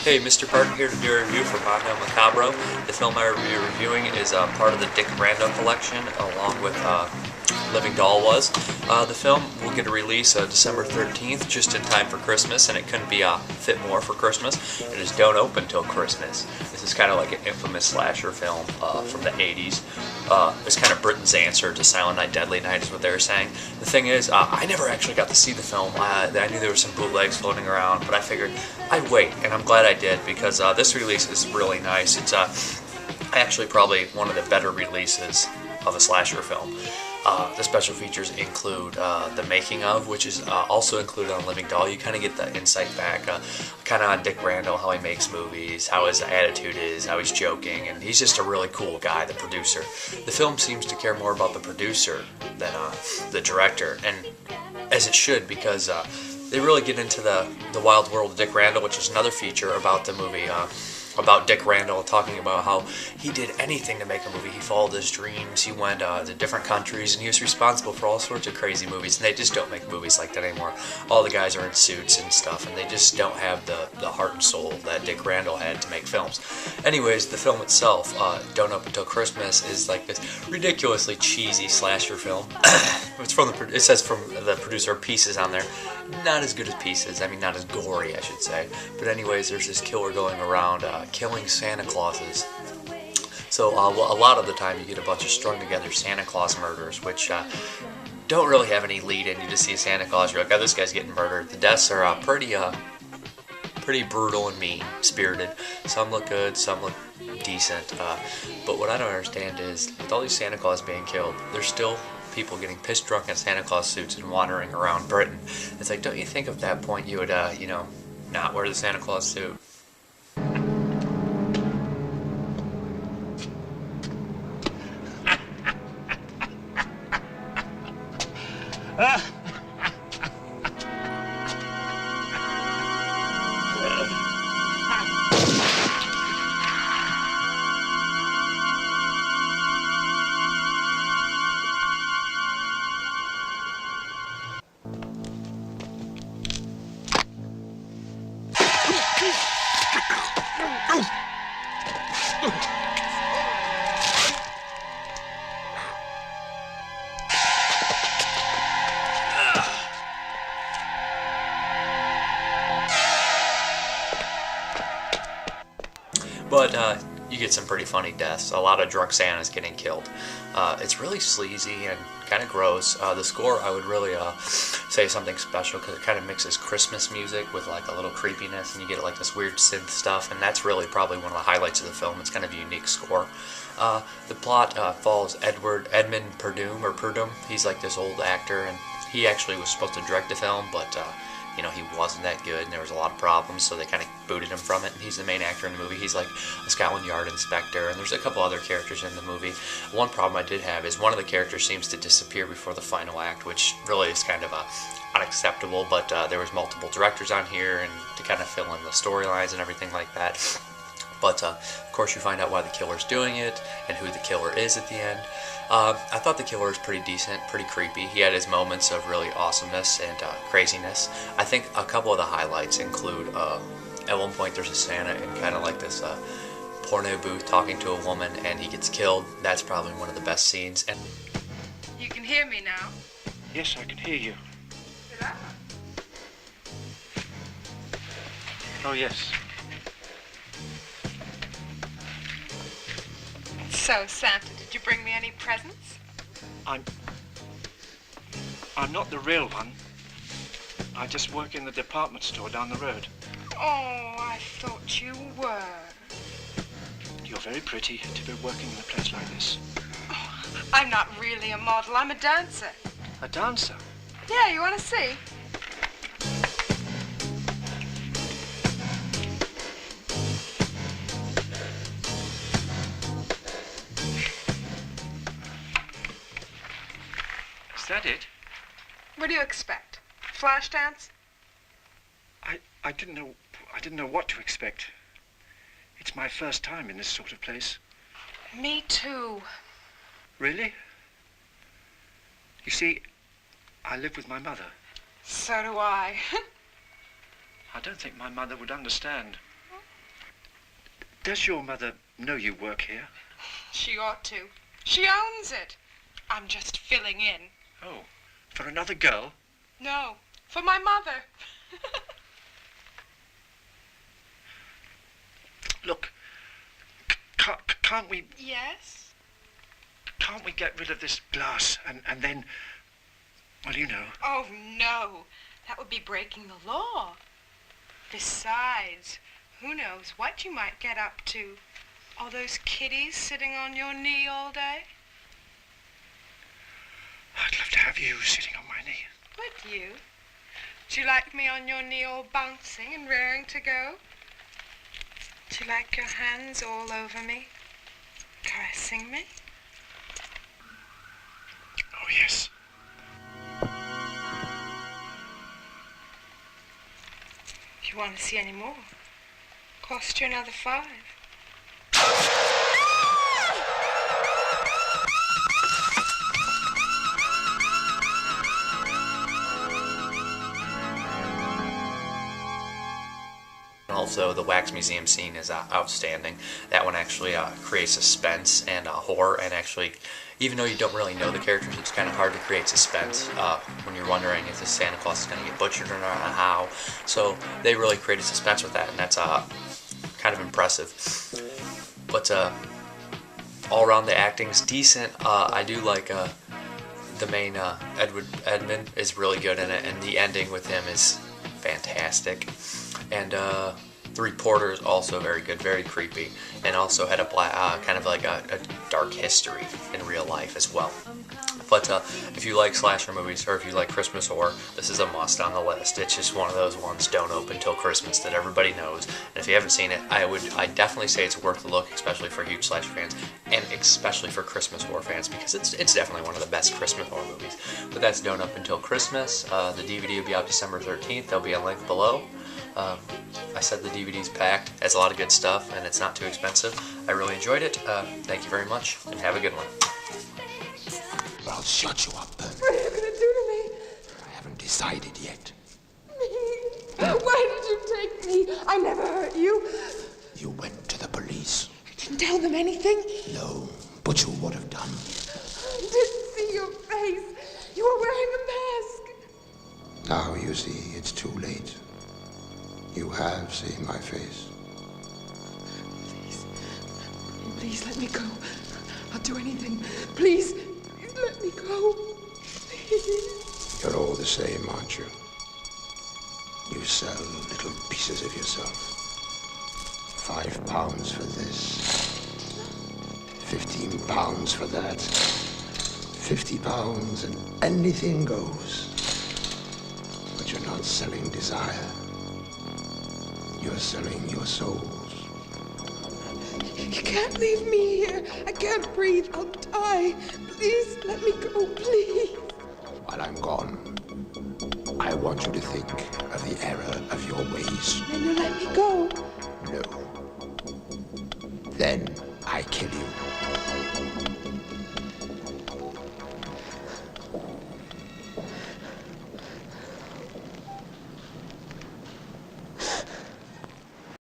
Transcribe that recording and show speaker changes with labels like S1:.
S1: Hey, Mr. Purdom here to do a review for Mondo Macabro. The film I will be reviewing is part of the Dick Randall collection, along with Living Doll was. The film will get a release December 13th, just in time for Christmas, and it couldn't be fit more for Christmas. It is don't open till Christmas. This is kind of like an infamous slasher film from the 80s. It's kind of Britain's answer to Silent Night, Deadly Night is what they were saying. The thing is, I never actually got to see the film. I knew there were some bootlegs floating around, but I figured I'd wait, and I'm glad I did, because this release is really nice. It's actually probably one of the better releases of a slasher film. The special features include the making of, which is also included on Living Doll. You kind of get the insight back, kind of on Dick Randall, how he makes movies, how his attitude is, how he's joking, and he's just a really cool guy, the producer. The film seems to care more about the producer than the director, and as it should, because they really get into the wild world of Dick Randall, which is another feature about the movie. About Dick Randall, talking about how he did anything to make a movie. He followed his dreams, he went to different countries, and he was responsible for all sorts of crazy movies, and they just don't make movies like that anymore. All the guys are in suits and stuff, and they just don't have the heart and soul that Dick Randall had to make films. Anyways, the film itself, Don't Open Till Christmas, is like this ridiculously cheesy slasher film. It says from the producer Pieces on there. Not as good as Pieces, I mean not as gory, I should say. But anyways, there's this killer going around killing Santa Clauses. So a lot of the time you get a bunch of strung together Santa Claus murders, which don't really have any lead in. You just see a Santa Claus, you're like, oh, this guy's getting murdered. The deaths are pretty brutal and mean-spirited. Some look good, some look decent. But what I don't understand is, with all these Santa Claus being killed, there's still people getting pissed drunk in Santa Claus suits and wandering around Britain. It's like, don't you think at that point you would, not wear the Santa Claus suit? But you get some pretty funny deaths. A lot of drunk Santas getting killed. It's really sleazy and kind of gross. The score, I would really say something special, because it kind of mixes Christmas music with like a little creepiness, and you get like this weird synth stuff, and that's really probably one of the highlights of the film. It's kind of a unique score. The plot follows Edmund Purdom. He's like this old actor, and he actually was supposed to direct the film, but he wasn't that good, and there was a lot of problems, so they kind of booted him from it, and he's the main actor in the movie. He's like a Scotland Yard inspector, and there's a couple other characters in the movie. One problem I did have is one of the characters seems to disappear before the final act, which really is kind of unacceptable, but there was multiple directors on here, and to kind of fill in the storylines and everything like that. But, of course, you find out why the killer's doing it, and who the killer is at the end. I thought the killer was pretty decent, pretty creepy. He had his moments of really awesomeness and craziness. I think a couple of the highlights include, at one point there's a Santa in kind of like this porno booth talking to a woman, and he gets killed. That's probably one of the best scenes. And
S2: you can hear me now?
S3: Yes, I can hear you. Oh, yes.
S2: So, Santa, did you bring me any presents?
S3: I'm not the real one. I just work in the department store down the road.
S2: Oh, I thought you were.
S3: You're very pretty to be working in a place like this.
S2: Oh, I'm not really a model. I'm a dancer.
S3: A dancer?
S2: Yeah, you want to see?
S3: Is that it?
S2: What do you expect? Flash dance?
S3: I didn't know what to expect. It's my first time in this sort of place.
S2: Me too.
S3: Really? You see, I live with my mother.
S2: So do I.
S3: I don't think my mother would understand. Does your mother know you work here?
S2: She ought to. She owns it. I'm just filling in.
S3: Oh, for another girl?
S2: No, for my mother.
S3: Look, can't we...
S2: Yes?
S3: Can't we get rid of this glass and then... Well, you know.
S2: Oh, no. That would be breaking the law. Besides, who knows what you might get up to? All those kiddies sitting on your knee all day?
S3: I'd love to have you sitting on my knee.
S2: Would you? Do you like me on your knee all bouncing and raring to go? Do you like your hands all over me, caressing me?
S3: Oh, yes.
S2: If you want to see any more, cost you another $5.
S1: Also, the wax museum scene is outstanding. That one actually creates suspense and horror, and actually, even though you don't really know the characters, it's kind of hard to create suspense when you're wondering if the Santa Claus is going to get butchered or not, and how. So they really created suspense with that, and that's kind of impressive. But all around, the acting's decent. I do like the main Edmund is really good in it, and the ending with him is fantastic. And the reporter is also very good, very creepy, and also had a kind of like a dark history in real life as well. But if you like slasher movies, or if you like Christmas horror, this is a must on the list. It's just one of those ones, don't open till Christmas, that everybody knows. And if you haven't seen it, I definitely say it's worth a look, especially for huge slasher fans, and especially for Christmas horror fans, because it's definitely one of the best Christmas horror movies. But that's Don't Open Till Christmas. The DVD will be out December 13th. There'll be a link below. I said the DVD's packed. It's a lot of good stuff, and it's not too expensive. I really enjoyed it. Thank you very much, and have a good one.
S4: I'll shut you up.
S5: What are you going to do to me?
S4: I haven't decided yet.
S5: Me? Why did you take me? I never hurt you.
S4: You went to the police.
S5: I didn't tell them anything.
S4: No, but you would have done.
S5: I didn't see your face. You were wearing a mask.
S4: Now you see, it's too late. You have seen my face.
S5: Please let me go. I'll do anything. Please let me go. Please.
S4: You're all the same, aren't you? You sell little pieces of yourself. £5 for this. £15 for that. £50 and anything goes. But you're not selling desire. You're selling your souls.
S5: You can't leave me here. I can't breathe. I'll die. Please let me go, please.
S4: While I'm gone, I want you to think of the error of your ways.
S5: Then you let me go.
S4: No. Then I kill you.